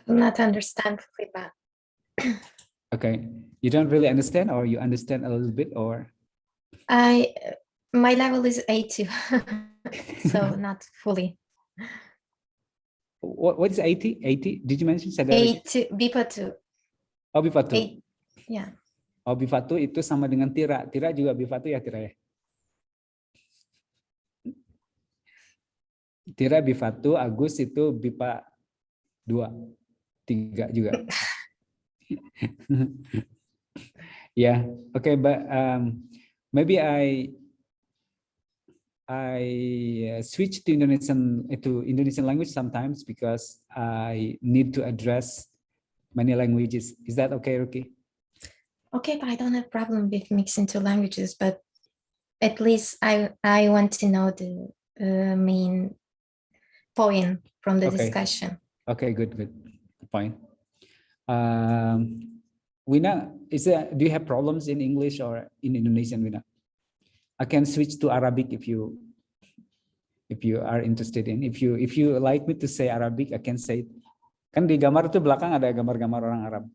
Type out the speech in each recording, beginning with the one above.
Not understand feedback. Okay, you don't really understand, or you understand a little bit, or My level is A2, so not fully. what is 80? 80? Did you mention? Say that again. A2, BIPA 2. Oh, Bivatu. Yeah. Oh, Bivatu itu sama dengan Tira. Tira juga Bivatu ya, Tira ya? Tira Bivatu, Agus itu BIPA 2, 3 juga. Yeah, okay, but maybe I switch to Indonesian language sometimes because I need to address many languages. Is that okay, Ruki? Okay, but I don't have problem with mixing two languages, but at least I want to know the main point from the discussion. Okay, good point. Wina, do you have problems in English or in Indonesian, Wina? I can switch to Arabic if you are interested in. If you like me to say Arabic, I can say it. Kan di gambar itu belakang ada gambar-gambar orang Arab.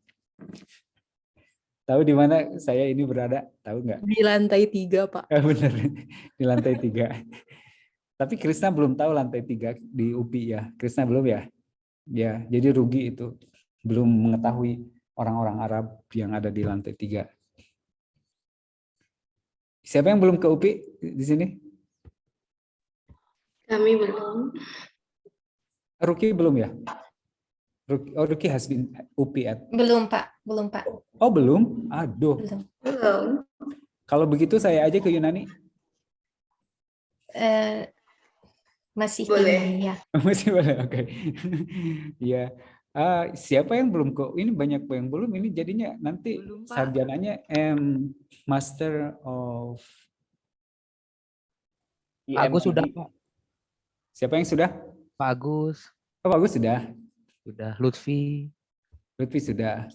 Tahu di mana saya ini berada? Tahu nggak? Di lantai 3, Pak. Benar, di lantai 3. Tapi Krisna belum tahu lantai 3 di UPI ya. Krisna belum ya? Ya, jadi rugi itu. Belum mengetahui orang-orang Arab yang ada di lantai 3. Siapa yang belum ke UPI di sini? Kami belum. Ruki belum ya? Ruki has been UPI at. Belum, Pak. Belum, Pak. Oh, belum? Aduh. Belum. Kalau begitu saya aja ke Yunani. Masih Boleh. bingung ya. Masih boleh, oke. Ya, siapa yang belum kok? Ini banyak yang belum. Ini jadinya nanti Belum, Pak. sarjananya Master of. Agus sudah, Pak. Siapa yang sudah? Pak Agus. Oh, bagus sudah. Sudah. Lutfi. Lutfi sudah.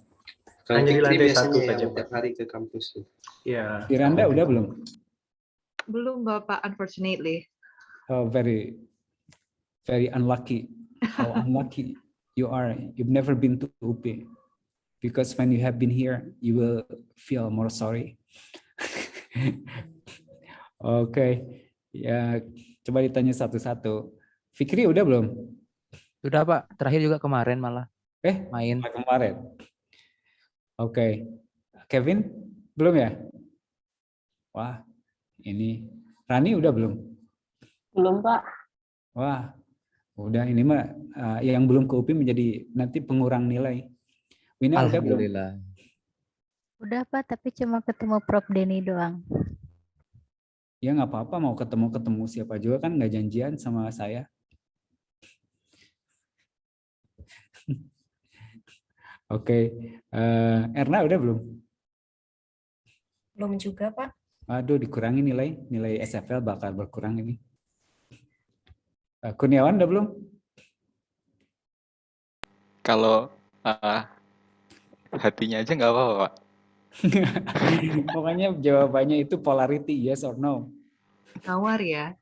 Hanya di lantai 1 saja, tiap Pak. hari ke kampus. Ya. Iranda udah belum? Belum, Bapak, unfortunately. Oh, very unlucky. How unlucky you are. You've never been to UP. Because when you have been here, you will feel more sorry. Oke. Ya, coba ditanya satu-satu. Fikri udah belum? Sudah, Pak. Terakhir juga kemarin malah. Main. Kemarin. Oke. Kevin belum ya? Wah, ini Rani udah belum? Belum, Pak. Wah, udah ini mah yang belum ke UPI menjadi nanti pengurang nilai. Wina udah belum? Alhamdulillah. Udah, Pak, tapi cuma ketemu Prof. Denny doang. Ya nggak apa-apa, mau ketemu siapa juga kan nggak janjian sama saya. Oke, Erna udah belum? Belum juga, Pak. Aduh, dikurangi nilai SFL bakal berkurang ini. Kurniawan udah belum? Kalau hatinya aja nggak apa-apa, Pak. Pokoknya jawabannya itu polarity, yes or no. Nawar ya.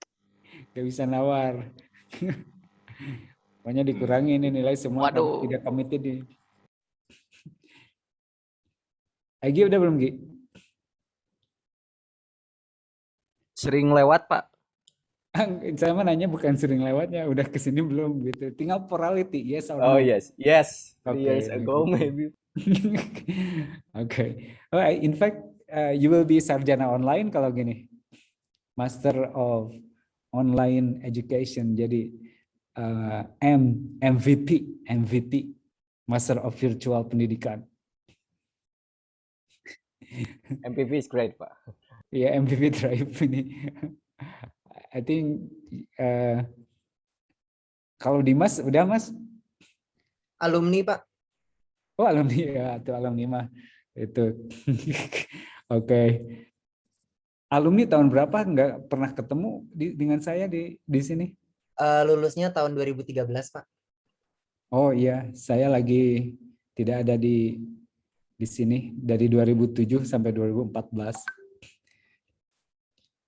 Gak bisa nawar. Pokoknya dikurangi ini nilai semua. Waduh. Tidak committed ini. Egi udah belum, Gi? Sering lewat, Pak. Saya mah nanya bukan sering lewatnya, udah kesini belum gitu. Tinggal plurality, yes or no. Oh yes, yes. Okay. 3 years ago maybe. Okay. Oh, in fact, you will be sarjana online kalau gini, Master of Online Education. Jadi MVT, Master of Virtual Pendidikan. MPV is great, Pak. Ya, MPV Drive ini. I think kalau Dimas udah, Mas? Alumni, Pak. Oh, alumni ya, itu alumni mah itu. Oke. Alumni tahun berapa? Nggak pernah ketemu dengan saya di sini? Lulusnya tahun 2013, Pak. Oh iya, saya lagi tidak ada di sini dari 2007 sampai 2014.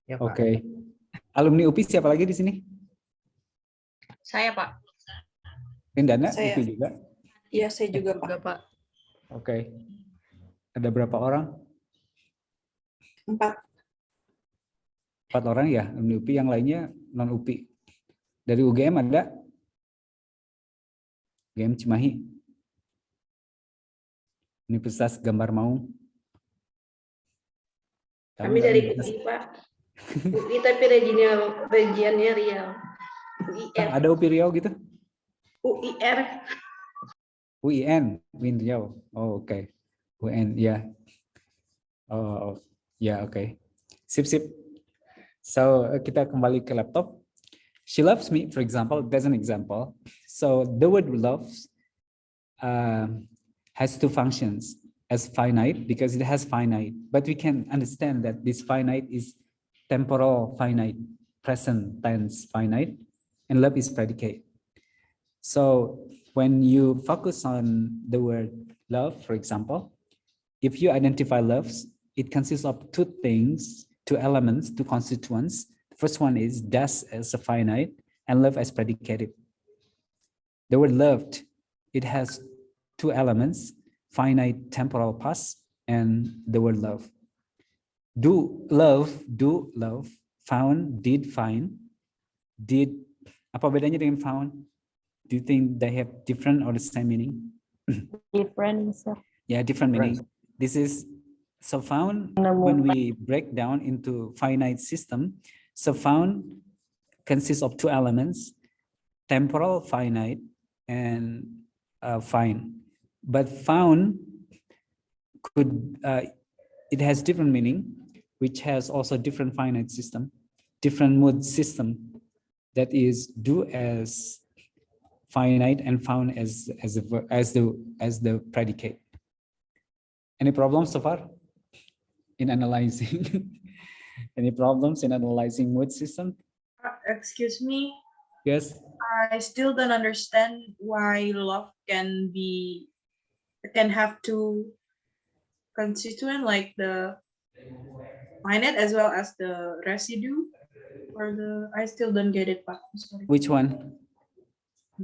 Ya, Pak. Oke. Alumni UPI siapa lagi di sini? Saya, Pak. Indana Saya. UPI juga. Iya, saya juga, Pak. Juga, Pak. Oke. Ada berapa orang? 4. 4 orang ya, alumni UPI, yang lainnya non UPI. Dari UGM ada? UGM Cimahi. Universitas Gambar Maung. Tahu Kami nggak dari universitas? UI, Pak. UI tapi regionnya Riau. UIR. Ada UPI Riau gitu? UIR. UIN, UIN Riau. Oh, oke. UN, ya. Oh, ya, oke. Sip, sip. So, kita kembali ke laptop. She loves me, for example, that's an example. So, the word loves has two functions, as finite, because it has finite. But we can understand that this finite is temporal finite, present tense finite, and love is predicate. So, when you focus on the word love, for example, if you identify loves, it consists of two things, two elements, two constituents. The first one is das as a finite and love as predicated. The word loved, it has two elements, finite temporal past and the word love. Do love, found, did find, did, apa bedanya dengan found? Do you think they have different or the same meaning? Different, sir. Yeah, different meaning. This is so found when we break down into finite system. So found consists of two elements, temporal finite and fine. But found could it has different meaning, which has also different finite system, different mood system. That is do as finite and found as the predicate. Any problems so far in analyzing? Any problems in analyzing mood system? Excuse me, Yes. I still don't understand why love can have two constituent, like the finite as well as the residue, or I still don't get it, Pak. I'm sorry. Which one?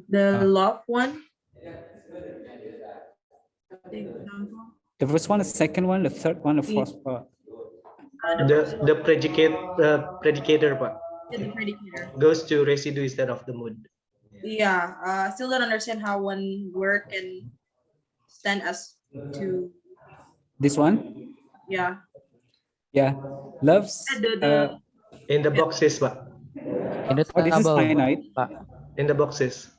The love one. The example. The first one, the second one, the third one, the fourth one. The predicator, Pak, The predicator. goes to residue instead of the mood. Yeah, I still don't understand how one word can stand as two. This one? Yeah. Yeah. Loves. In the boxes, Pak. In the Oh, this is table, finite. Pak. In the boxes.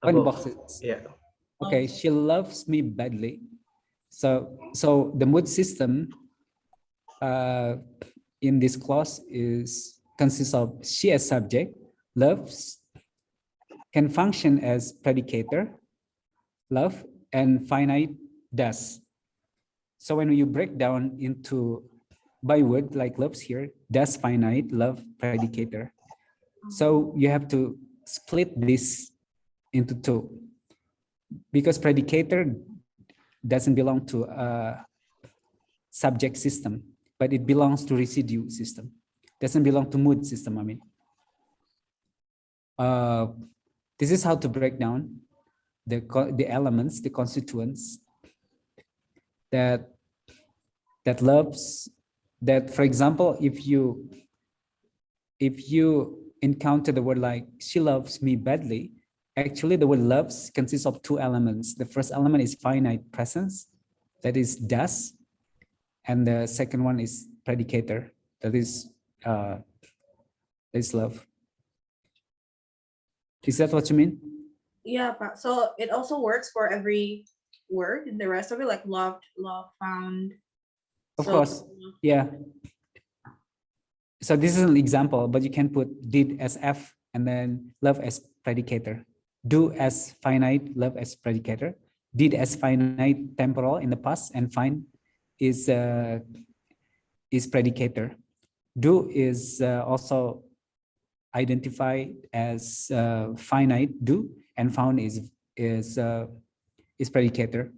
Oh, in the above. boxes. Yeah. Okay, she loves me badly. So the mood system in this clause consists of she as subject, loves, can function as predicator, love, and finite does. So when you break down into by word like loves here, does finite, love, predicator. So you have to split this into two, because predicator doesn't belong to a subject system, but it belongs to residue system. Doesn't belong to mood system, I mean. This is how to break down the elements, the constituents that loves, that, for example, if you encounter the word like she loves me badly, actually the word loves consists of two elements. The first element is finite presence, that is does, and the second one is predicator, that is love. Is that what you mean? Yeah, Pak. So it also works for every word, the rest of it, like loved, love, found. Of course, yeah. So this is an example, but you can put did as F and then love as predicator. Do as finite, love as predicator. Did as finite temporal in the past, and find is predicator. Do is also identified as finite do, and found is predicator.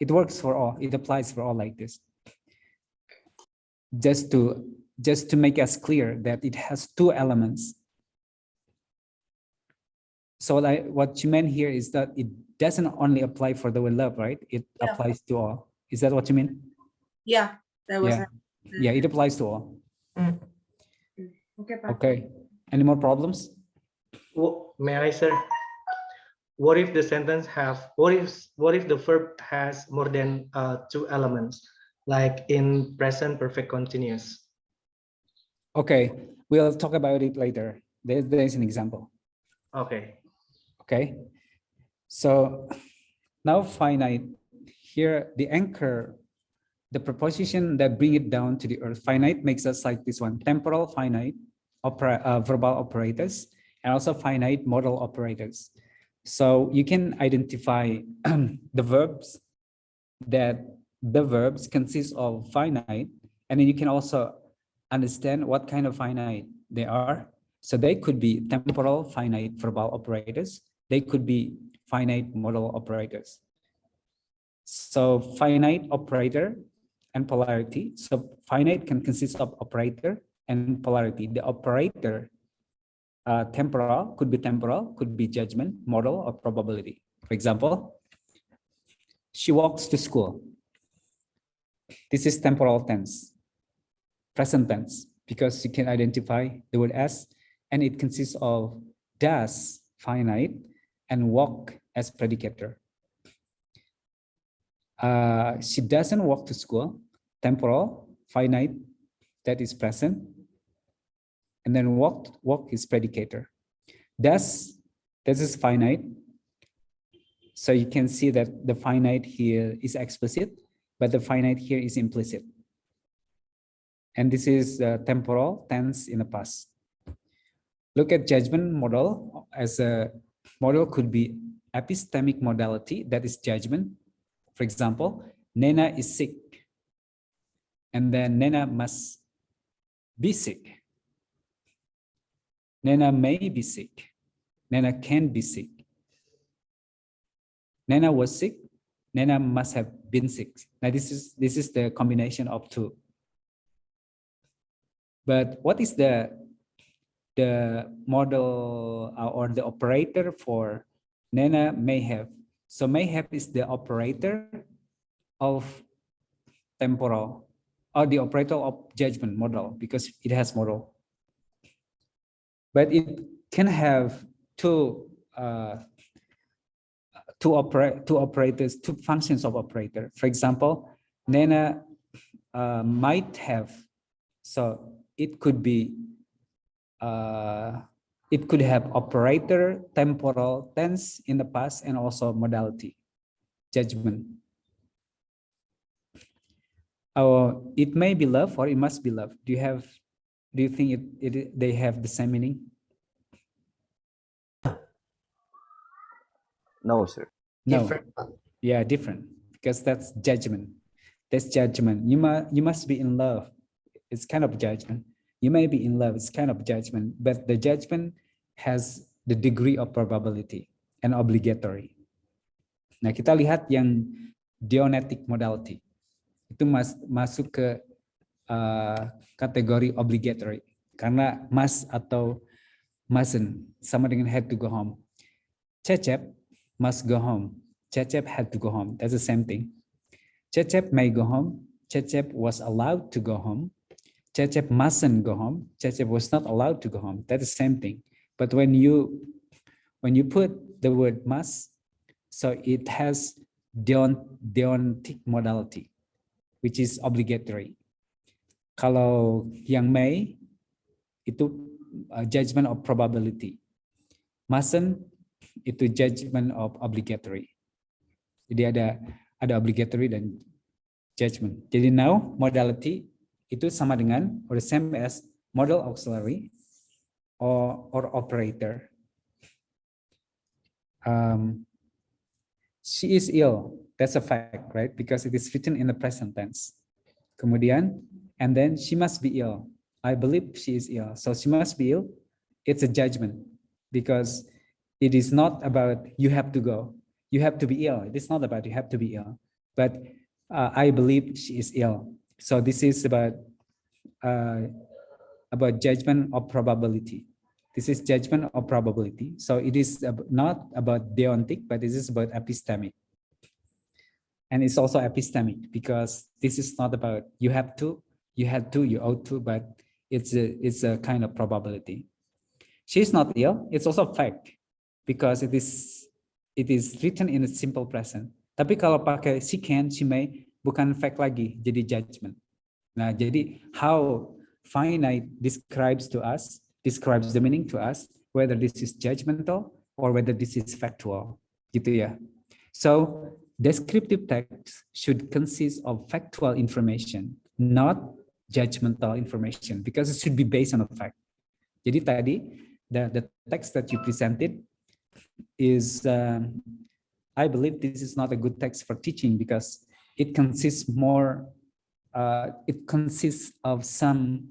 It works for all. It applies for all like this. Just to make us clear that it has two elements. So what you meant here is that it doesn't only apply for the word love, right? It Yeah. applies to all. Is that what you mean? Yeah, that was Yeah. Yeah, it applies to all. okay, Pak. Okay. Any more problems? May I, sir? What if the sentence have, what if the verb has more than 2 elements, like in present perfect continuous? Okay, we'll talk about it later. There's an example. Okay. Okay. So now finite, here the anchor, the preposition that bring it down to the earth, finite makes us like this one, temporal finite, verbal operators, and also finite modal operators. So you can identify the verbs consist of finite, and then you can also understand what kind of finite they are. So they could be temporal finite verbal operators. They could be finite modal operators. So finite operator and polarity. So finite can consist of operator and polarity. The operator temporal, could be judgment, modal, or probability. For example, she walks to school. This is temporal tense, present tense, because you can identify the word as, and it consists of does, finite, and walk as predicator. She doesn't walk to school, temporal, finite, that is present, and then walk is predicator. Does, this is finite. So you can see that the finite here is explicit, but the finite here is implicit. And this is temporal tense in the past. Look at judgment model. As a model could be epistemic modality, that is judgment. For example, Nena is sick. And then Nena must be sick. Nena may be sick. Nena can be sick. Nena was sick. Nena must have been sick. Now this is the combination of two. But what is the model or the operator for Nena may have? So may have is the operator of temporal, or the operator of judgment model, because it has model. But it can have two operators, two functions of operator. For example, Nena might have, so it could be, it could have operator, temporal, tense in the past, and also modality, judgment. It may be love or it must be love. Do you think they have the same meaning? No, sir. No. Different. Yeah, different, because that's judgment. That's judgment. You must be in love. It's kind of judgment. You may be in love. It's kind of judgment, but the judgment has the degree of probability and obligatory. Nah, kita lihat yang Dianetic modality. Itu masuk ke kategori obligatory, karena must atau mustn't sama dengan had to go home. Cecep must go home. Cecep had to go home. That's the same thing. Cecep may go home. Cecep was allowed to go home. Cecep mustn't go home. Cecep was not allowed to go home. That's the same thing. But when you put the word must, so it has deontic modality, which is obligatory. Kalau yang may itu judgment of probability. Mustn't itu judgment of obligatory. Jadi ada obligatory dan judgment. Jadi now modality itu sama dengan or the same as modal auxiliary or operator. She is ill. That's a fact, right? Because it is written in the present tense. Kemudian, and then she must be ill. I believe she is ill. So she must be ill. It's a judgment because it is not about you have to go. You have to be ill. It is not about you have to be ill. But I believe she is ill. So this is about judgment of probability. This is judgment or probability. So it is not about deontic, but this is about epistemic. And it's also epistemic because this is not about you have to, you had to, you ought to, but it's a kind of probability. She's not ill. It's also fact because it is written in a simple present. Tapi kalau pakai she can, she may, bukan fact lagi, jadi judgment. Nah, jadi how finite describes the meaning to us, whether this is judgmental or whether this is factual, gitu ya. So descriptive text should consist of factual information, not judgmental information, because it should be based on a fact. Jadi tadi the text that you presented is, I believe this is not a good text for teaching because it consists of some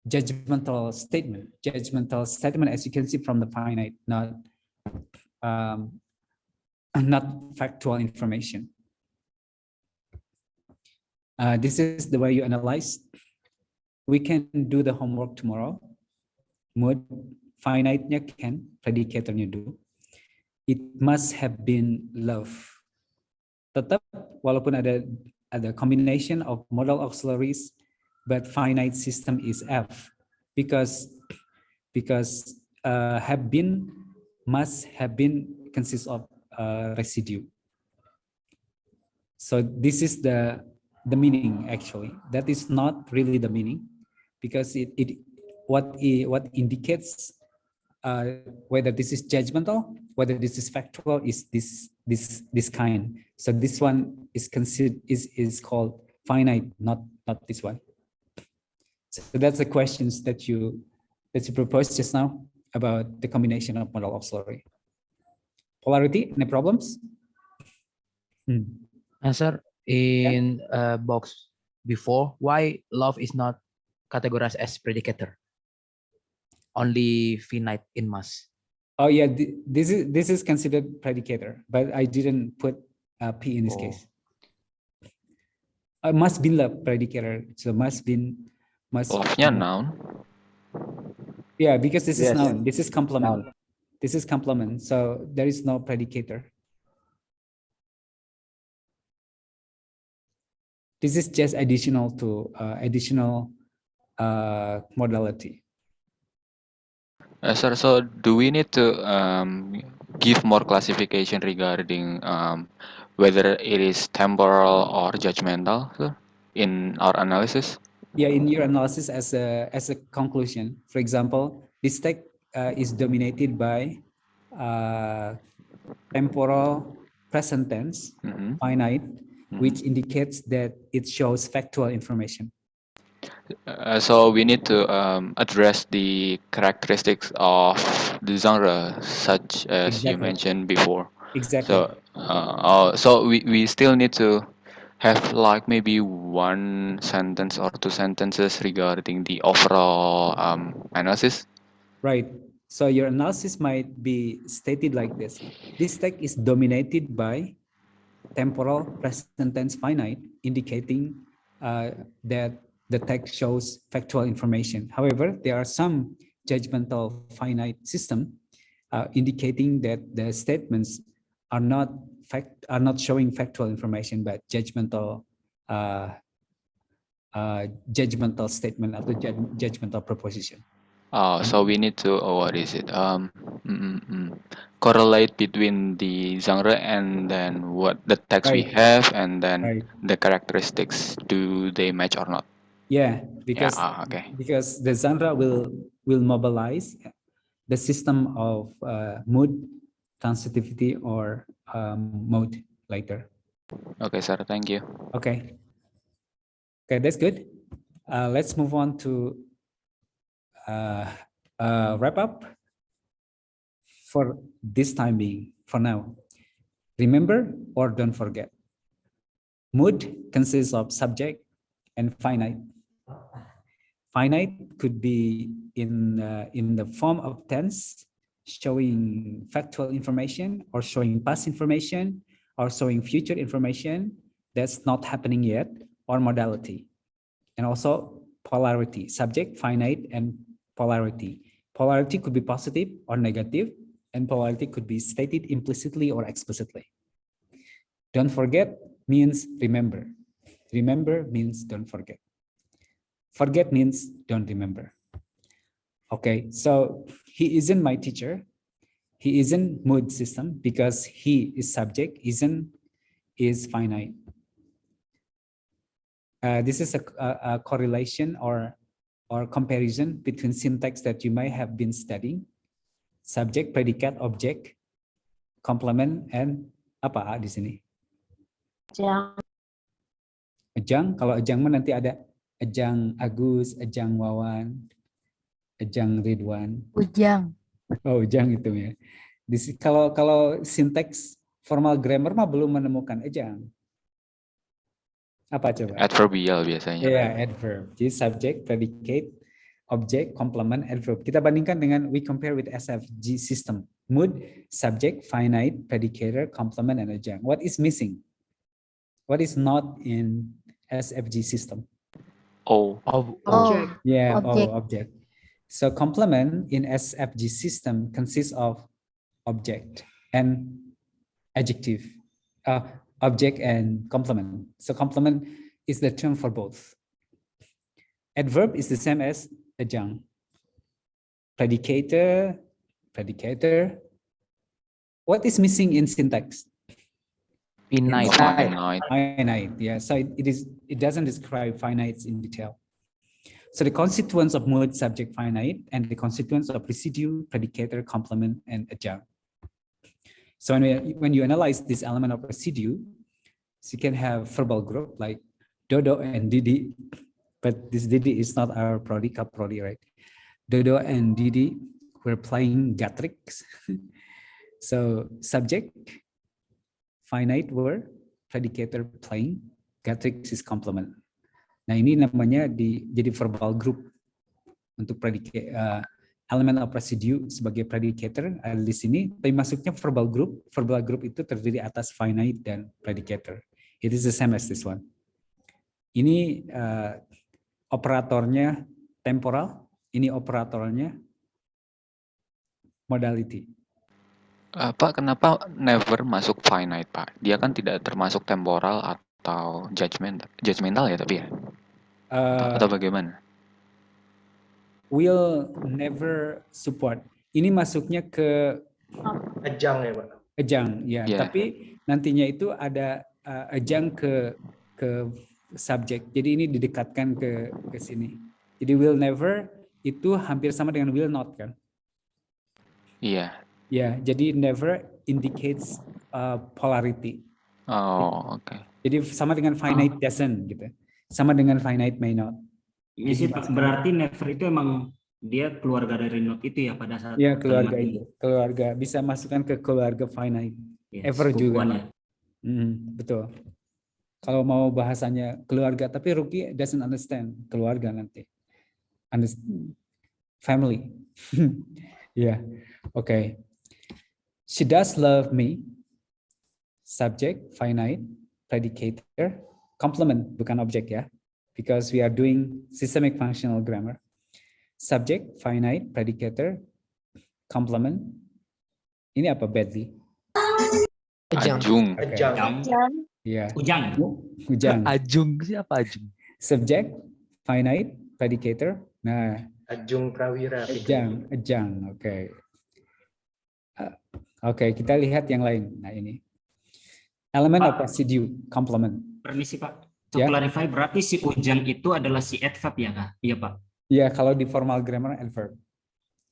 judgmental statement. As you can see from the finite, not factual information. This is the way you analyze. We can do the homework tomorrow. Mood, finite-nya can, predicator-nya do. It must have been love. Tetap, walaupun ada combination of modal auxiliaries, but finite system is F because have been, must have been consists of residue. So this is the meaning actually. That is not really the meaning because what indicates whether this is judgmental, whether this is factual, is this kind. So this one is considered is called finite, not this one. So that's the questions that you proposed just now about the combination of modal auxiliary. Polarity, any problems? Answer in box before, why love is not categorized as predicator? Only finite in mass. Oh yeah, this is considered predicator, but I didn't put P in this case. Must be love predicator, so must. Love-nya noun. Yeah, because this is Yes. noun. This is complement. Noun. This is complement. So there is no predicator. This is just additional to modality. Sir, so do we need to give more classification regarding whether it is temporal or judgmental, sir, in our analysis? Yeah, in your analysis as a conclusion, for example, this text is dominated by temporal present tense, finite, which indicates that it shows factual information. So we need to address the characteristics of the genre, such as you Exactly. mentioned before. Exactly. So, so we still need to have like maybe one sentence or two sentences regarding the overall analysis. Right. So your analysis might be stated like this. This text is dominated by temporal present tense finite, indicating that the text shows factual information. However, there are some judgmental finite system indicating that the statements are not showing factual information, but judgmental statement or judgmental proposition. So we need to correlate between the genre and then what the text we Right. have, and then Right. the characteristics. Do they match or not? Yeah, because Okay. because the genre will mobilize the system of mood, transitivity, or mode later. Okay, sir. Thank you. Okay. Okay, that's good. Let's move on to wrap up for this time being, for now. Remember or don't forget. Mood consists of subject and finite. Finite could be in the form of tense, showing factual information or showing past information or showing future information that's not happening yet, or modality. And also polarity, subject, finite, and polarity. Polarity could be positive or negative, and polarity could be stated implicitly or explicitly. Don't forget means remember. Remember means don't forget. Forget means don't remember. Okay, so he isn't my teacher. He isn't mood system because he is subject, is finite. This is a correlation or comparison between syntax that you might have been studying. Subject, predicate, object, complement, and apa di sini? Ejang. Kalau ejang mah nanti ada ejang Agus, ejang Wawan, ejang Ridwan. Ujang. Oh, ejang itu ya. Kalau sinteks formal grammar mah belum menemukan ejang. Apa coba? Adverbial biasanya. Ya, adverb. Jadi subject, predicate, object, complement, adverb. Kita bandingkan dengan we compare with SFG system. Mood, subject, finite, predicator, complement, and adjunct. What is missing? What is not in SFG system? Object. Yeah, Object. object. So complement in SFG system consists of object and adjective, object and complement. So complement is the term for both. Adverb is the same as adjunct. Predicator. What is missing in syntax? Finite. Finite. Yeah. So it doesn't describe finites in detail. So the constituents of mood, subject, finite, and the constituents of residue, predicator, complement, and adjunct. So when you analyze this element of residue, so you can have verbal group like Dodo and Didi, but this Didi is not our prodi, right? Dodo and Didi were playing Gatrix. So subject, finite were, predicator playing, Gatrix is complement. Nah ini namanya jadi verbal group untuk predicate element of residue sebagai predicator ada di sini. Tapi masuknya verbal group. Verbal group itu terdiri atas finite dan predicator. It is the same as this one. Ini operatornya temporal. Ini operatornya modality. Pak, kenapa never masuk finite, Pak? Dia kan tidak termasuk temporal atau judgmental ya tapi ya? Atau bagaimana? Will never support. Ini masuknya ke Ajang ya Pak. Ajang, ya. Yeah. Tapi nantinya itu ada ajang ke subjek. Jadi ini didekatkan ke sini. Jadi will never itu hampir sama dengan will not kan? Iya. Ya, jadi never indicates polarity. Oh, oke. Jadi sama dengan finite doesn't gitu. Sama dengan finite may not. Ini sih Pak, berarti never itu emang dia keluarga dari not itu ya pada saat Ya, keluarga kalimat itu. Keluarga bisa masukkan ke keluarga finite. ini. Ever juga. Sepupuan ya. Betul. Kalau mau bahasanya keluarga, tapi Ruki doesn't understand keluarga nanti. Family. Yeah. Okay. She does love me. Subject, finite, predicator, complement, bukan objek ya. Because we are doing systemic functional grammar. Subject, finite, predicator, complement. Ini apa badly? Ajung. Ajang. Ya. Ujang. Ujang. Ajung siapa Ajung? Subject, finite, predicator. Nah, Ajung Prawira. Ajang. Oke. Oke, kita lihat yang lain. Nah, ini. Element of residue, complement. Permisi Pak. To Ya. clarify berarti si ujang itu adalah si adverb ya Kak? Iya Pak. Ya, kalau di formal grammar adverb.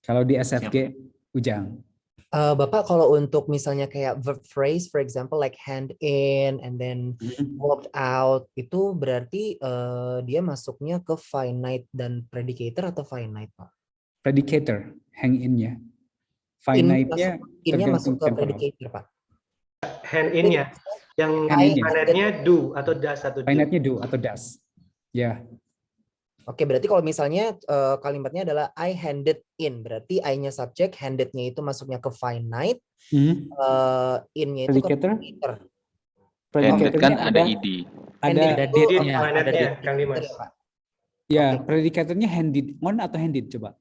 Kalau di SFG ujang. Bapak kalau untuk misalnya kayak verb phrase for example like hand in and then walked out itu berarti dia masuknya ke finite dan predicator atau finite Pak? Predicator, hang in-nya. Finite-nya In-nya tergantung masuk ke temporal. predicator Pak. Hand in-nya. Yang Hand in-nya. finite-nya do atau does atau do. Finite-nya do atau does. Ya, Oke, berarti kalau misalnya kalimatnya adalah I handed in, berarti I-nya subject, handed-nya itu masuknya ke finite, in-nya itu ke Predicator? predicator. Handed kan Predicatornya ada id. Handed itu did-nya, ada ada did-nya, Kang Dimas. Pak. Ya, predicatornya handed on atau handed coba?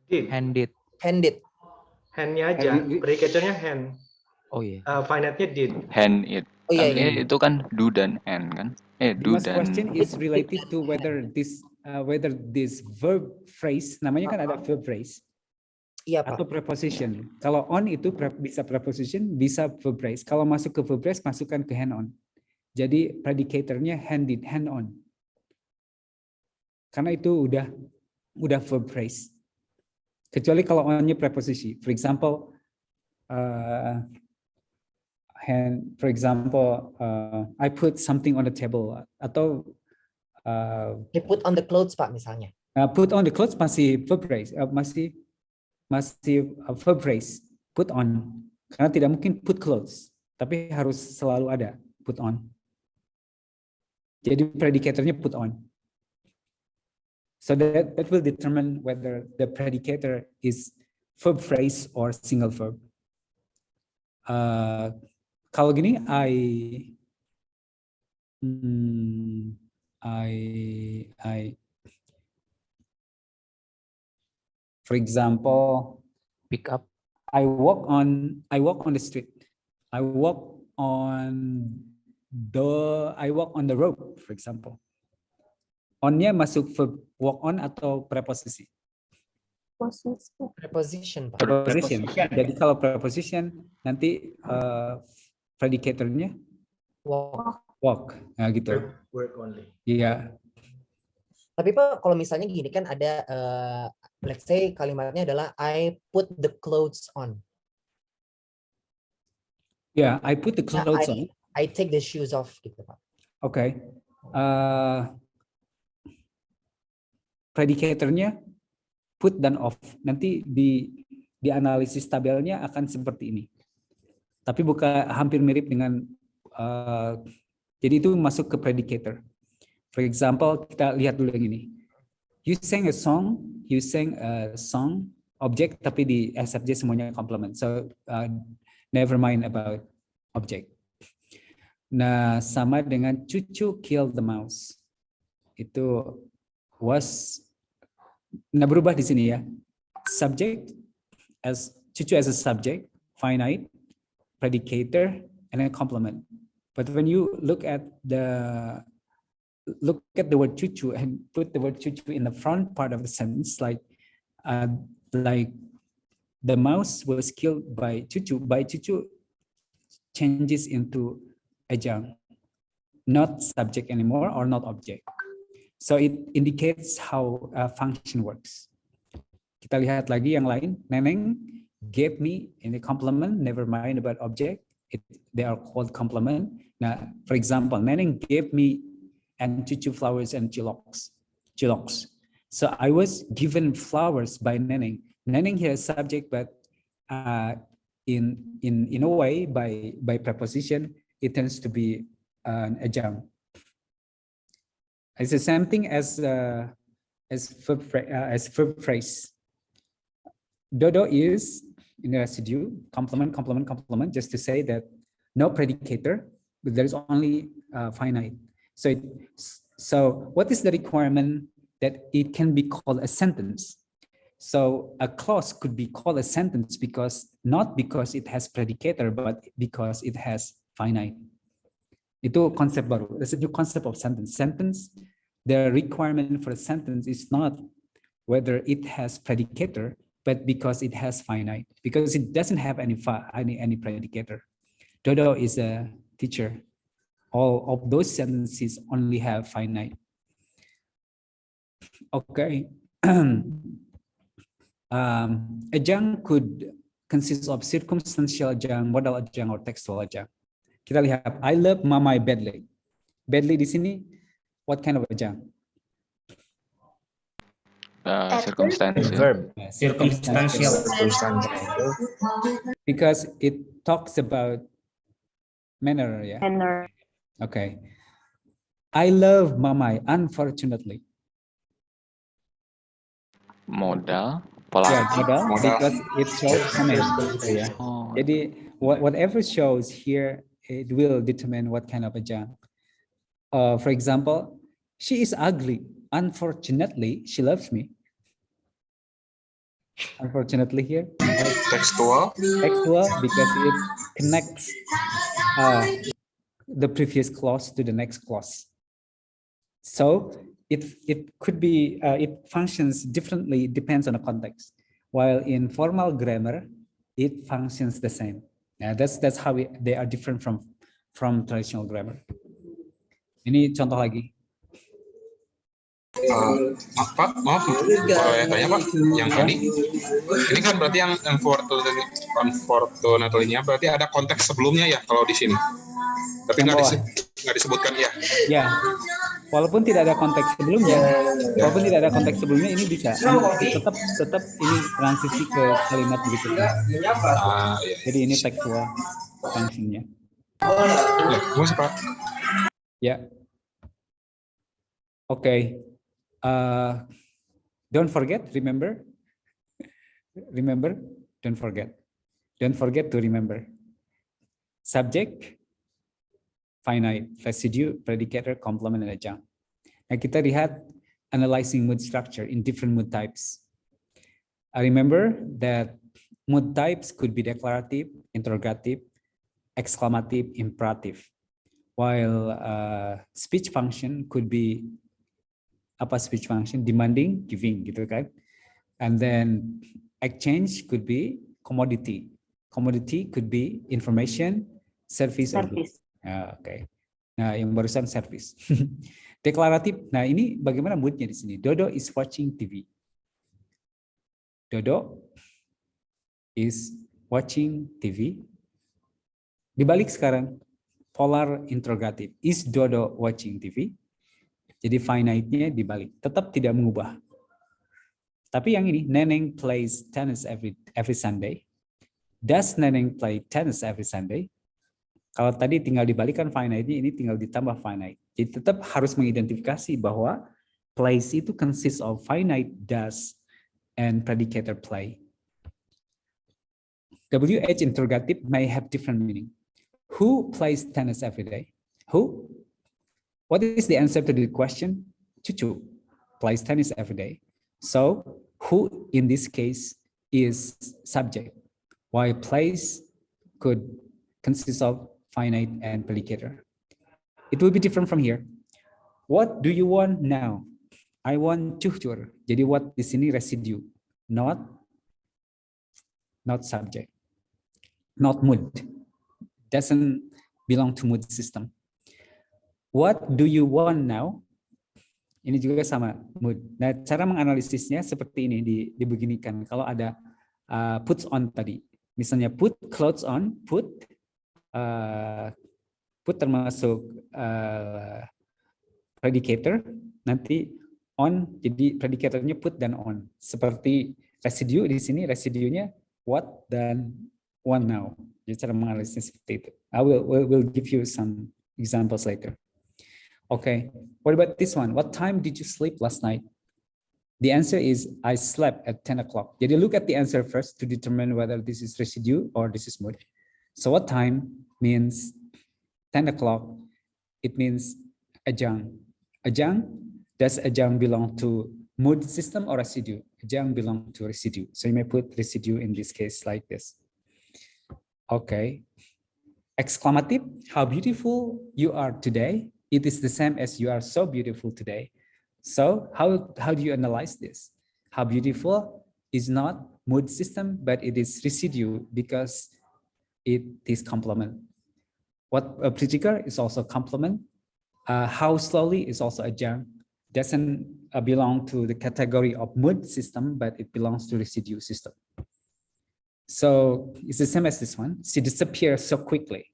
Did. Handed. Handed. Hand-nya aja. Hand- Predicator-nya hand. Oh iya. Finite-nya did. Hand it. Oh iya, Tapi iya. itu kan do dan and kan? Do Dimas' question dan is related to whether this verb phrase, namanya kan ada verb phrase Iya, atau Pak. preposition. Kalau on itu bisa preposition, bisa verb phrase. Kalau masuk ke verb phrase, masukkan ke hand on. Jadi predicatornya handed, hand on. Karena itu udah verb phrase. Kecuali kalau onnya preposisi. For example, I put something on the table, atau He put on the clothes, Pak, misalnya. put on the clothes masih verb phrase, masih verb phrase, put on. Karena tidak mungkin put clothes, tapi harus selalu ada put on. Jadi predicatornya put on. So that will determine whether the predicator is verb phrase or single verb. Kalau gini, for example, Pick up. I walk on the street. I walk on the road, for example. On-nya masuk verb walk on atau preposisi? Preposition, Pak. Preposition. Jadi kalau preposition nanti predicatornya walk. Nah gitu. Work only. Iya. Tapi Pak, kalau misalnya gini kan ada, let's say kalimatnya adalah I put the clothes on. Yeah, I put the clothes on. I take the shoes off gitu, Pak. Okay. Predicatornya put dan off. Nanti di analisis tabelnya akan seperti ini. Tapi hampir mirip dengan jadi itu masuk ke predicator. For example, kita lihat dulu yang ini. You sang a song, object, tapi di SFJ semuanya complement. So never mind about object. Nah, sama dengan Cucu killed the mouse. Itu berubah di sini ya. Subject as Cucu as a subject, finite, predicator, and then complement. But when you look at the word Cucu and put the word Cucu in the front part of the sentence, like the mouse was killed by Cucu changes into adjunct, not subject anymore or not object. So it indicates how a function works. Kita lihat lagi yang lain. Neneng gave me in the complement, never mind about object. They are called complement. Now, for example, Neneng gave me and Cucu flowers and chiloks. So I was given flowers by Neneng. Neneng here is subject, but in a way by preposition it tends to be an adjunct. It's the same thing as verb phrase. Dodo is in the residue, complement, just to say that no predicator, but there is only finite. So what is the requirement that it can be called a sentence? So a clause could be called a sentence not because it has predicator, but because it has finite. Itu konsep baru. That's a new concept of sentence. Sentence, the requirement for a sentence is not whether it has predicator, but because it has finite. Because it doesn't have any predicator. Dodo is a teacher. All of those sentences only have finite. Okay. Adjunct could consist of circumstantial adjunct, modal adjunct, or textual adjunct. Kita lihat, I love Mamai badly. Badly di sini, what kind of adjunct? Circumstantial. Verb. Circumstantial. Because it talks about manner, yeah? Manner. Okay. I love Mamai, unfortunately. Modal. Yeah, modal, because it shows comment. Yeah. Oh. Jadi whatever shows here, it will determine what kind of adjunct. For example, she is ugly. Unfortunately, she loves me. unfortunately here. Textual. Textual because it connects the previous clause to the next clause. So it could be, it functions differently, depends on the context. While in formal grammar, it functions the same. That's how they are different from traditional grammar. Ini contoh lagi. Pak, maaf, boleh tanya Pak, yang tadi, ini kan berarti yang unfortunately-nya berarti ada konteks sebelumnya ya kalau di sini, tapi nggak disebutkan ya. Ya, walaupun tidak ada konteks sebelumnya, ini bisa, tetap ini transisi ke kalimat berikutnya. Iya. Jadi ini textual functionnya. Ya, terus Pak. Ya. Okay. Don't forget, remember, don't forget to remember. Subject, finite, residue, predicator, complement, and adjunct. Nah, kita lihat analyzing mood structure in different mood types. I remember that mood types could be declarative, interrogative, exclamative, imperative, while speech function could be speech function, demanding, giving, gitu kan. And then exchange could be commodity. Commodity could be information, service. Okay. Nah, yang barusan service. Deklaratif. Nah, ini bagaimana moodnya di sini? Dodo is watching TV. Dodo is watching TV. Dibalik sekarang, polar interrogative. Is Dodo watching TV? Jadi finite-nya dibalik, tetap tidak mengubah. Tapi yang ini, Neneng plays tennis every Sunday. Does Neneng play tennis every Sunday? Kalau tadi tinggal dibalikan finite-nya, ini tinggal ditambah finite. Jadi tetap harus mengidentifikasi bahwa plays itu consists of finite, does, and predicator play. WH interrogative may have different meaning. Who plays tennis every day? Who? What is the answer to the question? Cucu plays tennis every day. So who in this case is subject, while plays could consist of finite and predicator. It will be different from here. What do you want now? I want cucur. Jadi what di sini residue, not subject, not mood. Doesn't belong to mood system. What do you want now? Ini juga sama mood. Nah, cara menganalisisnya seperti ini dibeginikan. Kalau ada puts on tadi, misalnya put clothes on, put termasuk predicator, nanti on jadi predicatornya put dan on. Seperti residue di sini, residuenya what dan want now. Jadi cara menganalisisnya seperti itu. I will give you some examples later. Okay, what about this one? What time did you sleep last night? The answer is I slept at 10 o'clock. Jadi look at the answer first to determine whether this is residue or this is mood. So what time means 10 o'clock? It means adjunct. Adjunct, does adjunct belong to mood system or residue? Adjunct belong to residue. So you may put residue in this case like this. Okay. Exclamative, how beautiful you are today. It is the same as you are so beautiful today. So how do you analyze this? How beautiful is not mood system, but it is residue because it is complement. What a predicator is also complement. How slowly is also adjunct. Doesn't belong to the category of mood system, but it belongs to residue system. So it's the same as this one. She disappears so quickly.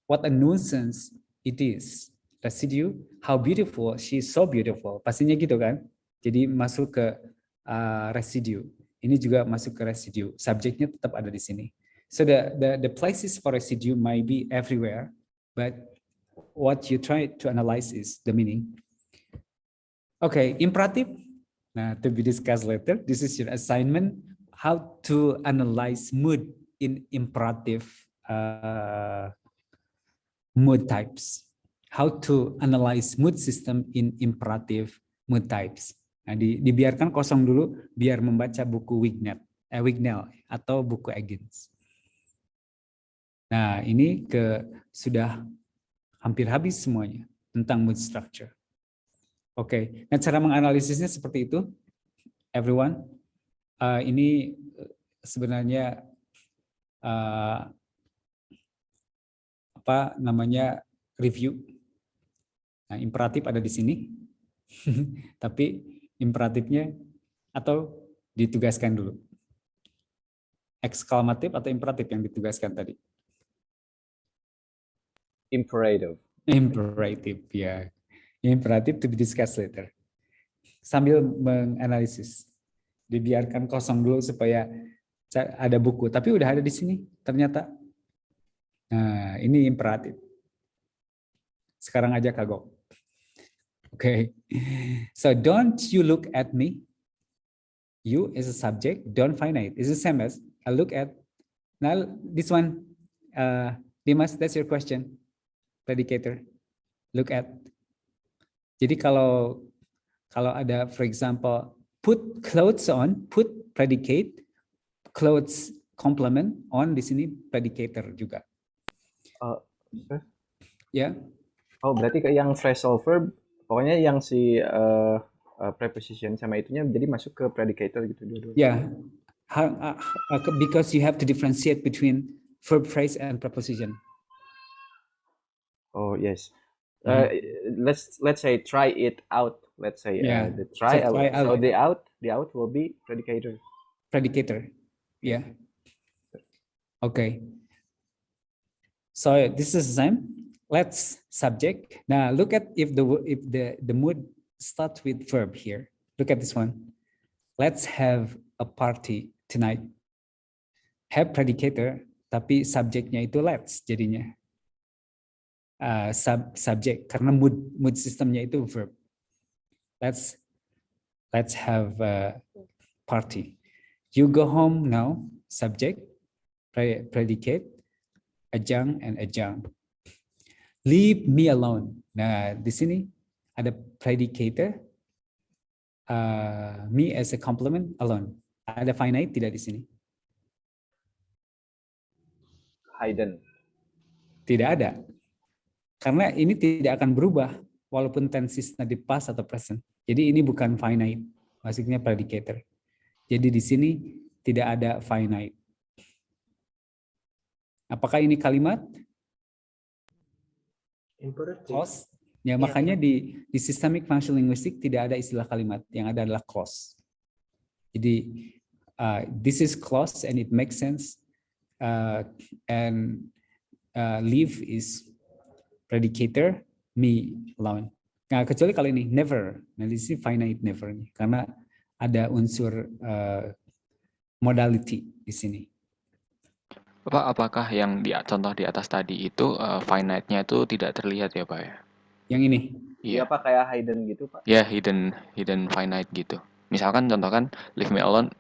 What a nuisance it is. Residue, how beautiful, she is so beautiful. Pastinya gitu kan? Jadi masuk ke residue. Ini juga masuk ke residue. Subjeknya tetap ada di sini. So the places for residue might be everywhere, but what you try to analyze is the meaning. Okay, imperative. Nah, to be discussed later. This is your assignment. How to analyze mood in imperative mood types. How to analyze mood system in imperative mood types. Nah, dibiarkan kosong dulu biar membaca buku Wignell atau buku Eggins. Nah, ini sudah hampir habis semuanya tentang mood structure. Oke, nah cara menganalisisnya seperti itu, everyone. Ini sebenarnya apa namanya review. Nah, imperatif ada di sini, tapi imperatifnya atau ditugaskan dulu. Eksklamatif atau imperatif yang ditugaskan tadi? Imperative. Imperative, ya. Imperatif to be discussed later. Sambil menganalisis, dibiarkan kosong dulu supaya ada buku. Tapi udah ada di sini ternyata. Nah, ini imperatif. Sekarang aja kagok. Okay. So don't you look at me. You as a subject, don't finite. It's the same as I look at. Now this one, Dimas, that's your question. Predicator. Look at. Jadi kalau ada, for example, put clothes on, put predicate, clothes complement on di sini predicator juga. Ya. Oh, berarti kayak yang phrasal verb, pokoknya yang si preposition sama itunya jadi masuk ke predicator gitu dua-dua. Ya. Because you have to differentiate between verb phrase and preposition. Oh, yes. Let's say try it out. Let's say the try out. So the out will be predicator. Predicator. Yeah. Okay. So this is the same. Let's subject. Now look at if the mood starts with verb here. Look at this one. Let's have a party tonight. Have predicator, tapi subjeknya itu let's jadinya. Subject karena mood sistemnya itu verb. Let's have a party. You go home now. Subject, predicate, Ajang and Ajang. Leave me alone. Nah, di sini ada predicator. Me as a complement alone. Ada finite tidak di sini? Hidden. Tidak ada. Karena ini tidak akan berubah walaupun tensesnya di past atau present. Jadi ini bukan finite, maksudnya predicator. Jadi di sini tidak ada finite. Apakah ini kalimat? Imperative. Clause. Ya, makanya di systemic functional linguistic tidak ada istilah kalimat, yang ada adalah clause. Jadi this is clause and it makes sense. And leave is predicator, me alone. Nah, kecuali kalau ini never. Nah, di sini finite never nih, karena ada unsur modality di sini. Pak, apakah yang contoh di atas tadi itu finite-nya itu tidak terlihat ya, Pak ya? Yang ini? Iya, Pak, kayak hidden gitu, Pak. Ya, hidden finite gitu. Misalkan contohkan leave me alone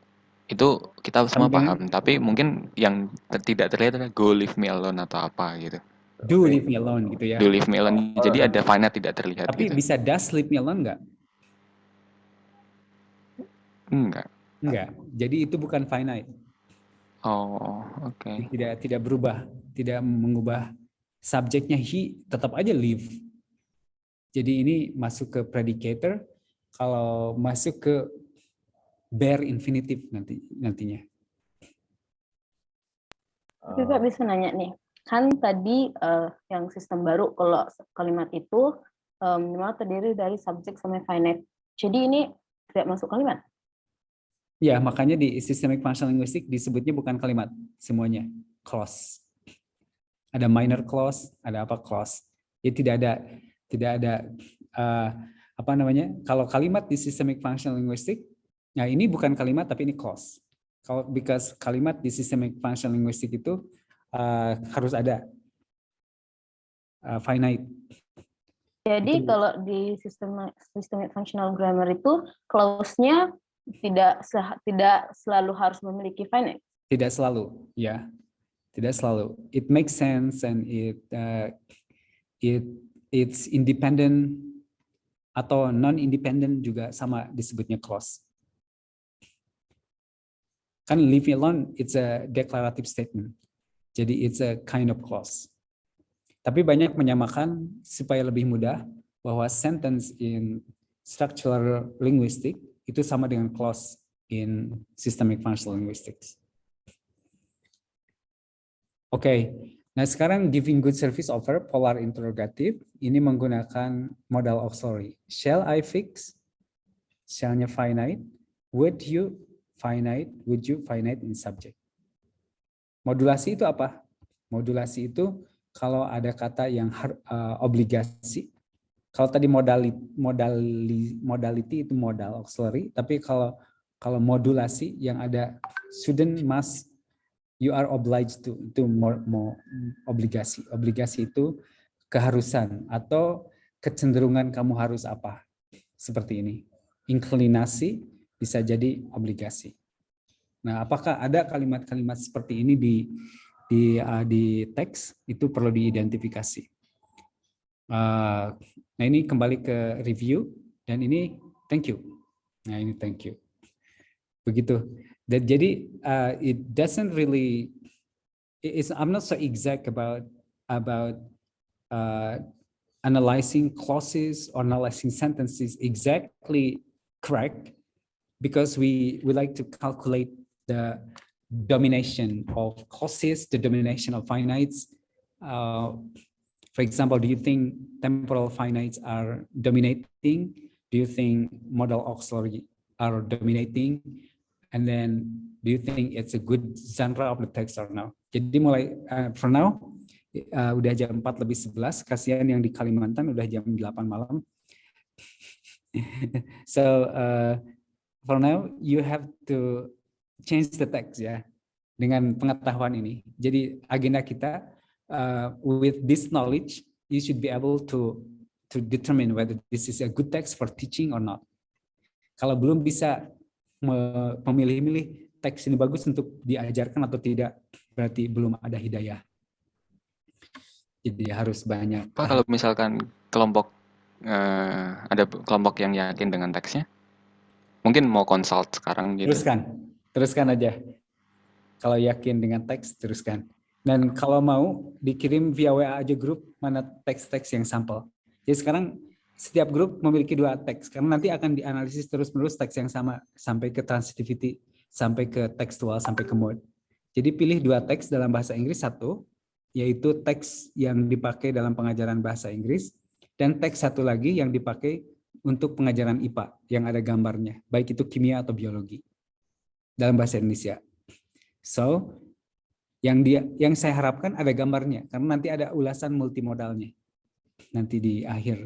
itu kita semua paham, tapi mungkin yang tidak terlihat adalah go leave me alone atau apa gitu. Do leave me alone gitu ya. Do leave me alone. Jadi ada finite tidak terlihat. Tapi gitu. bisa does leave me alone enggak? Enggak. Jadi itu bukan finite. Oh, oke. Okay. Tidak berubah, tidak mengubah subjeknya he, tetap aja live. Jadi ini masuk ke predicator, kalau masuk ke bare infinitive nantinya. Juga bisa nanya nih, kan tadi yang sistem baru kalau kalimat itu minimal terdiri dari subjek sama finite. Jadi ini tidak masuk kalimat. Ya, makanya di systemic functional linguistic disebutnya bukan kalimat semuanya, clause. Ada minor clause, ada apa clause. Jadi tidak ada apa namanya? Kalau kalimat di systemic functional linguistic, nah ini bukan kalimat tapi ini clause. Kalau because kalimat di systemic functional linguistic itu harus ada finite. Jadi itu. Kalau di systemic functional grammar itu clause-nya tidak selalu harus memiliki finite. Tidak selalu, ya. Tidak selalu. It makes sense and it's independent Atau non-independent juga sama disebutnya clause. Kan leave me alone, it's a declarative statement. Jadi it's a kind of clause. Tapi banyak menyamakan supaya lebih mudah bahwa sentence in structural linguistics itu sama dengan clause in systemic functional linguistics. Oke, nah sekarang giving good service over polar interrogative ini menggunakan modal auxiliary. Shall I fix? Shall-nya finite. Would you finite? Would you finite in subject? Modulasi itu apa? Modulasi itu kalau ada kata yang obligasi. Kalau tadi modality itu modal auxiliary, tapi kalau modulasi yang ada shouldn't, must, you are obliged to, itu obligasi. Obligasi itu keharusan atau kecenderungan kamu harus apa. Seperti ini. Inklinasi bisa jadi obligasi. Nah, apakah ada kalimat-kalimat seperti ini di teks? Itu perlu diidentifikasi. Nah, ini kembali ke review dan ini thank you. Nah, ini thank you. Begitu. Dan jadi it doesn't really, I'm not so exact about analyzing clauses or analyzing sentences exactly correct, because we like to calculate the domination of clauses, the domination of finites. For example, do you think temporal finites are dominating? Do you think modal auxiliary are dominating? And then, do you think it's a good genre of the text or no? Jadi mulai for now, udah jam 4:11, kasihan yang di Kalimantan udah jam 8 malam. So for now, you have to change the text ya, dengan pengetahuan ini. Jadi agenda kita, with this knowledge, you should be able to determine whether this is a good text for teaching or not. Kalau belum bisa memilih-milih teks ini bagus untuk diajarkan atau tidak, berarti belum ada hidayah. Jadi harus banyak. Pak, kalau misalkan kelompok ada kelompok yang yakin dengan teksnya, mungkin mau consult sekarang gitu. Teruskan aja. Kalau yakin dengan teks, teruskan. Dan kalau mau dikirim via WA aja grup mana teks-teks yang sampel. Jadi sekarang setiap grup memiliki 2 teks karena nanti akan dianalisis terus-menerus teks yang sama sampai ke transitivity, sampai ke tekstual, sampai ke mode. Jadi pilih 2 teks dalam bahasa Inggris, 1 yaitu teks yang dipakai dalam pengajaran bahasa Inggris dan teks 1 lagi yang dipakai untuk pengajaran IPA yang ada gambarnya, baik itu kimia atau biologi dalam bahasa Indonesia. So, yang saya harapkan ada gambarnya karena nanti ada ulasan multimodalnya nanti di akhir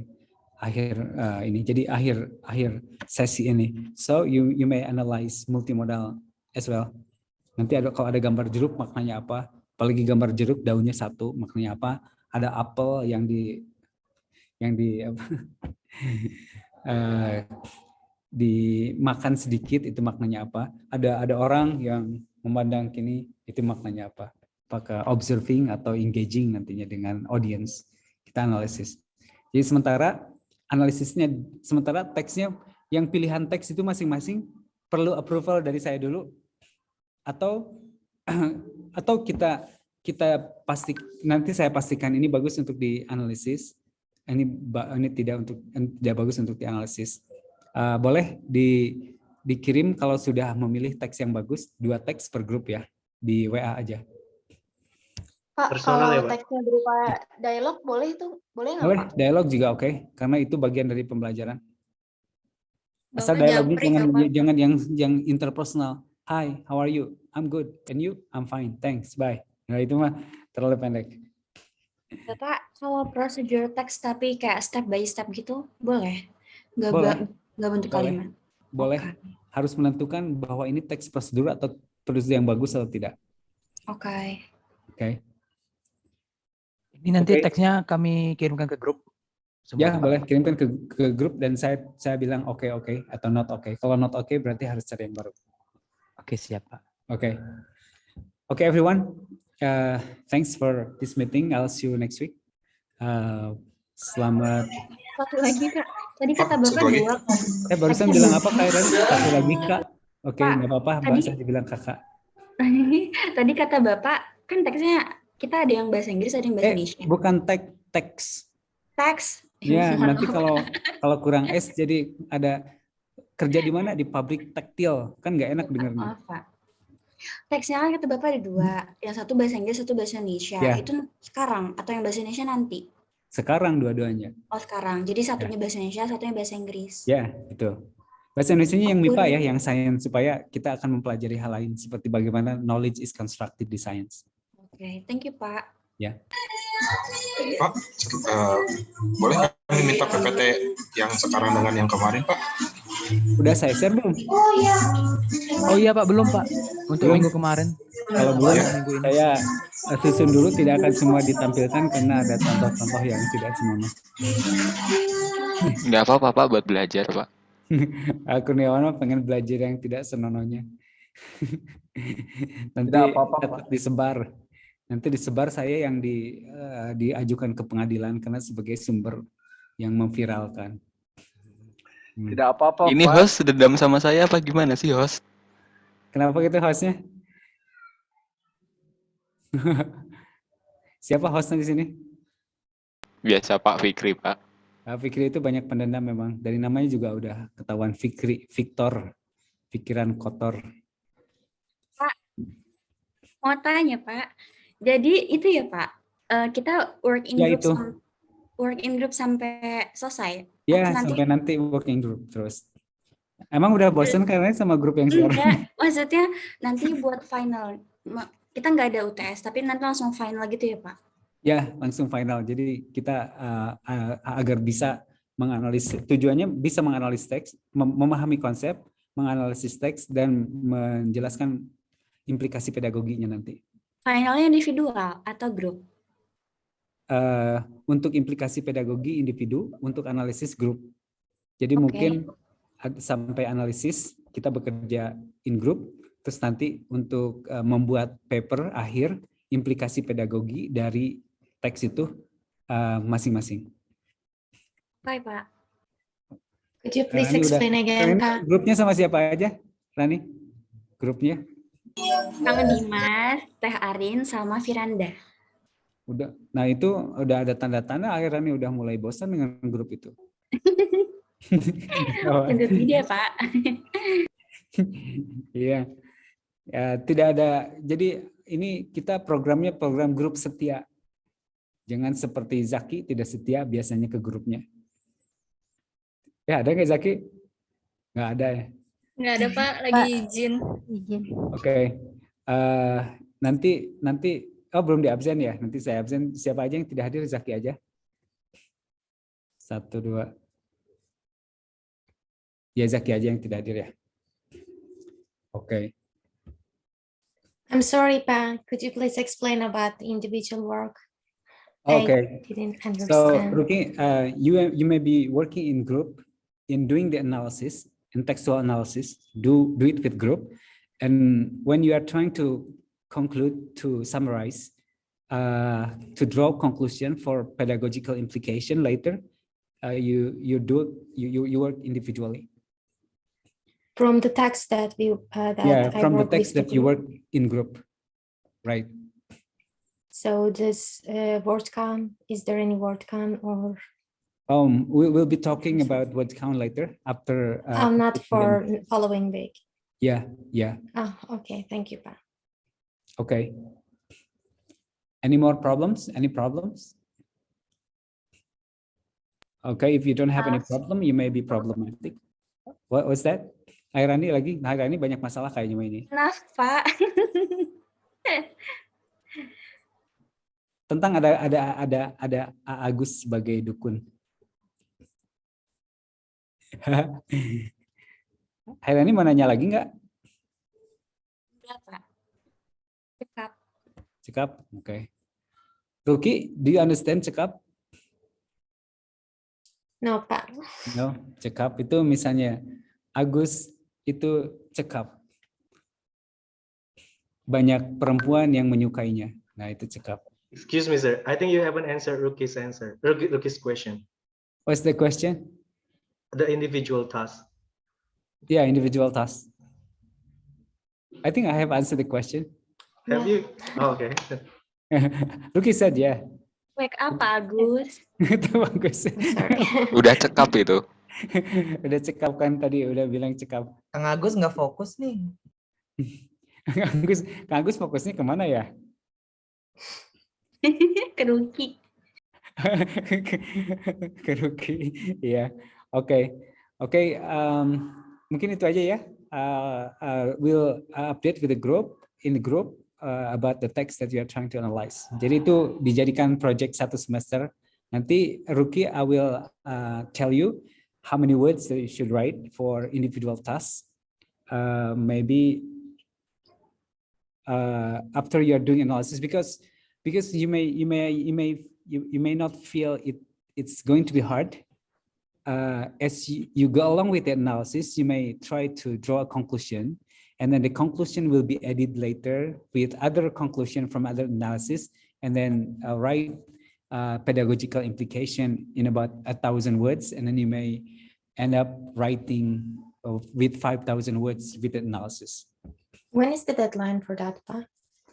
ini. Jadi akhir sesi ini. So you may analyze multimodal as well. Nanti kalau ada gambar jeruk maknanya apa? Apalagi gambar jeruk daunnya 1 maknanya apa? Ada apel yang dimakan sedikit itu maknanya apa? Ada orang yang memandang kini itu maknanya apa? Apakah observing atau engaging nantinya dengan audience? Kita analisis. Jadi sementara teksnya yang pilihan teks itu masing-masing perlu approval dari saya dulu atau kita nanti saya pastikan ini bagus untuk dianalisis, ini tidak bagus untuk dianalisis. Boleh dikirim kalau sudah memilih teks yang bagus, 2 teks per grup ya, di WA aja. Pak, Personal ya, kalau Pak? teksnya berupa dialog boleh itu? Boleh nggak, Boleh, Pak? dialog juga oke, karena itu bagian dari pembelajaran. Asal Bapak dialognya japri nggak, Pak? jangan yang interpersonal. Hi, how are you? I'm good. And you? I'm fine. Thanks. Bye. Nah, itu mah terlalu pendek. Bapak, kalau prosedur teks tapi kayak step by step gitu, boleh? Boleh. Nggak bentuk kalimat? Boleh. Oke. Harus menentukan bahwa ini teks prosedur atau prosedur yang bagus atau tidak. Oke. Oke. Ini nanti Oke. teksnya kami kirimkan ke grup. Ya, Pak. boleh kirimkan ke grup dan saya bilang oke atau not oke. Kalau not oke berarti harus cari yang baru. Oke, siap, Pak. Oke. Oke, everyone. Thanks for this meeting. I'll see you next week. Selamat. Satu lagi Kak. Tadi kata Pak, Bapak satu lagi. 2 kan. Barusan bilang apa Kak Irani? Satu lagi Kak. Oke, Pak, nggak apa-apa. tadi- Bahasa dibilang kakak. Tadi kata Bapak, kan teksnya kita ada yang bahasa Inggris, ada yang bahasa Indonesia. Bukan teks. Teks. Ya, nanti kalau kurang S jadi ada kerja di mana? Di pabrik tekstil. Kan nggak enak dengarnya. Maaf Pak. Teksnya kan kata Bapak ada 2. Yang satu bahasa Inggris, satu bahasa Indonesia. Ya. Itu sekarang atau yang bahasa Indonesia nanti? Sekarang dua-duanya. Oh sekarang. Jadi satunya bahasa Indonesia, satunya bahasa Inggris. Ya, itu. Bahasa Indonesianya yang MIPA ya, yang sains, supaya kita akan mempelajari hal lain seperti bagaimana knowledge is constructed di science. Oke, thank you Pak. Ya. Pak, boleh nggak minta PPT yang sekarang dengan yang kemarin, Pak? Udah saya share belum? Oh iya Pak, belum Pak. Untuk Belum. minggu kemarin. Kalau belum, Minggu ini. saya susun dulu, tidak akan semua ditampilkan karena ada contoh-contoh yang tidak senonoh. Nggak apa-apa Pak buat belajar Pak. Aku Kurniawan pengen belajar yang tidak senonohnya. Nanti Tidak apa-apa, dapat disebar. Nanti disebar saya yang diajukan ke pengadilan karena sebagai sumber yang memviralkan. Tidak apa-apa, Ini Pak. host dendam sama saya apa gimana sih host? Kenapa gitu hostnya? Siapa hostnya di sini? Biasa Pak Fikri Pak. Fikri itu banyak pendendam memang. Dari namanya juga udah ketahuan Fikri, Victor, pikiran kotor. Pak, mau tanya Pak. Jadi itu ya Pak, kita work in Ya, group itu. work in group sampai selesai. Ya, Atau sampai nanti working group terus. Emang udah bosen karena sama grup yang sekarang? enggak, maksudnya nanti buat final. Kita nggak ada UTS, tapi nanti langsung final gitu ya Pak. Ya, langsung final. Jadi kita agar bisa menganalisis, tujuannya bisa menganalisis teks, memahami konsep, menganalisis teks, dan menjelaskan implikasi pedagoginya nanti. Finalnya individual atau grup? Untuk implikasi pedagogi individu, untuk analisis grup. Jadi mungkin sampai analisis kita bekerja in group, terus nanti untuk membuat paper akhir implikasi pedagogi dari teks itu masing-masing. Baik Pak. Could you please Rani explain again, Kak? Grupnya sama siapa aja, Rani? Grupnya? Kang Dimas, Teh Arin, sama Firanda. Udah. Nah itu udah ada tanda-tanda akhirnya nih udah mulai bosan dengan grup itu. Tentu tidak Pak. Iya. Ya, tidak ada. Jadi ini kita programnya program grup setia. Jangan seperti Zaki tidak setia biasanya ke grupnya. Ya ada nggak Zaki? Nggak ada ya. Nggak ada Pak, lagi izin. Oke. Nanti belum di absen ya. Nanti saya absen. Siapa aja yang tidak hadir? Zaki aja. 1, 2. Ya Zaki aja yang tidak hadir ya. Oke. I'm sorry, Pa. Could you please explain about the individual work? Okay. I didn't So, understand. Ruki, you may be working in group in doing the analysis, in textual analysis. Do it with group, and when you are trying to conclude, to summarize, to draw conclusion for pedagogical implication later, you work individually. From the text that we that I from the work with text that you group. work in group, right? So this word count, is there any word count or? We'll be talking about word count later after. Not for following week. Yeah. Oh, okay. Thank you, Pa. Okay. Any more problems? Any problems? Okay, if you don't have any problem, you may be problematic. What was that? Airani lagi, Airani banyak masalah kayaknya ini. Maaf Pak. Tentang ada Agus sebagai dukun. Airani mau nanya lagi nggak? Enggak Pak. Cekap. Cekap, okay. Ruki, do you understand cekap? No, Pak. No, cekap itu misalnya Agus itu cekap. Banyak perempuan yang menyukainya. Nah, itu cekap. Excuse me, sir. I think you haven't answered Ruki's question. What's the question? The individual task. Yeah, individual tasks. I think I have answered the question. Have you? Oh, okay. Ruki said yeah. Wake up, Agus. Itu bagus. Udah cekap itu. Udah cekap kan tadi, udah bilang cekap. Kang Agus nggak fokus nih. Kang Agus fokusnya kemana ya? Ke Ruki. Ke Ruki, ya. Oke. Mungkin itu aja ya. We'll update with the group about the text that you are trying to analyze. Jadi itu dijadikan project 1 semester. Nanti Ruki, I will tell you how many words that you should write for individual tasks. Maybe after you are doing analysis, because you may not feel it's going to be hard. As you go along with the analysis, you may try to draw a conclusion, and then the conclusion will be added later with other conclusion from other analysis, and then write pedagogical implication in about 1,000 words, and then you may end up writing with 5,000 words with the analysis. When is the deadline for that, Pa?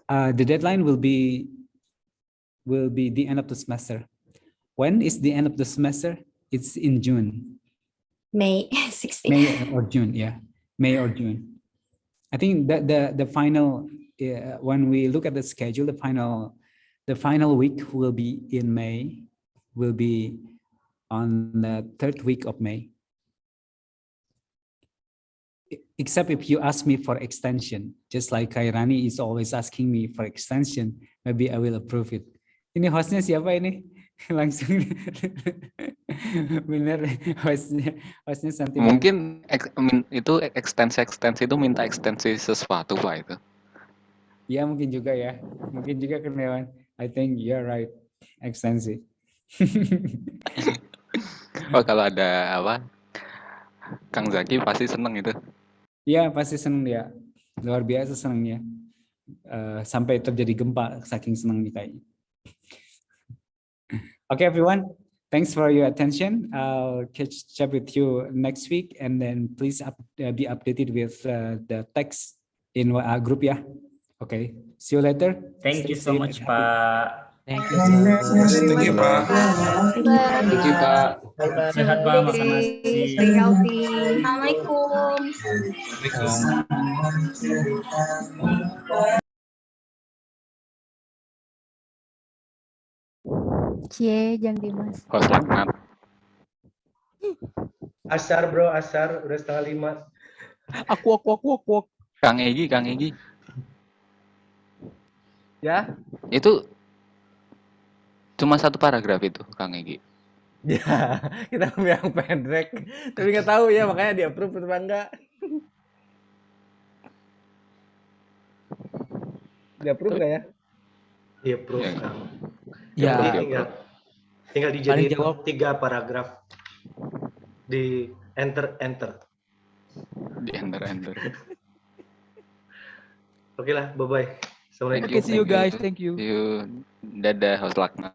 The deadline will be the end of the semester. When is the end of the semester? It's in June. May 16. May or June, yeah. May or June. I think that the final, when we look at the schedule, the final week will be in May, will be on the 3rd week of May. Except if you ask me for extension, just like Kairani is always asking me for extension, maybe I will approve it. Ini hostnya siapa ini? Langsung bener hostnya Santi. Mungkin itu ekstensi itu minta ekstensi sesuatu Pak itu. Ya mungkin juga ya, mungkin juga Kurniawan. I think you're right, ekstensi. Oh kalau ada apa? Kang Zaki pasti seneng itu. Iya pasti seneng dia, luar biasa senengnya. Sampai terjadi gempa saking senengnya kayaknya. Okay, everyone. Thanks for your attention. I'll catch up with you next week, and then please be updated with the text in our group, ya. Okay. See you later. Thank you so much, Pak. Thank you. Thank you, Pak. Thank you, Pak. Sehat, Pak. Makan nasi. Stay healthy. Assalamualaikum. Cie, Jang Dimas. Host laknat. Asar bro, asar udah 4:30. Aku. Kang Egi. Ya? Itu cuma 1 paragraf itu, Kang Egi. Ya, kita ambil yang pendek. Tapi nggak tahu ya, makanya di approve atau enggak. Di approve nggak ya? Di approve, Kang. Ya. Tinggal dijadiin 3 paragraf. Di enter. Di enter. Oke lah, bye-bye. Assalamualaikum. Okay, see you guys. Thank you. See you. Dadah, host laknat.